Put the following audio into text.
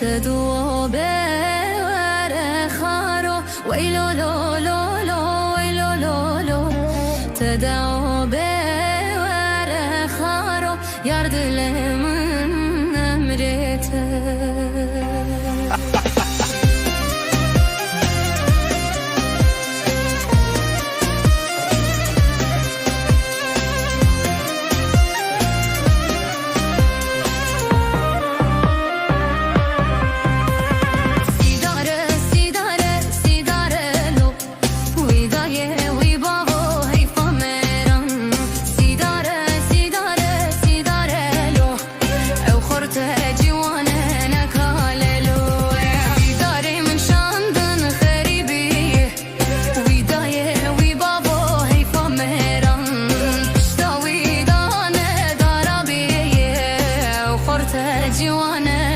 تدو برخارو ويلو لو لو لو ويلو لو لو تدعو برخارو يارد لمن امرته جوانا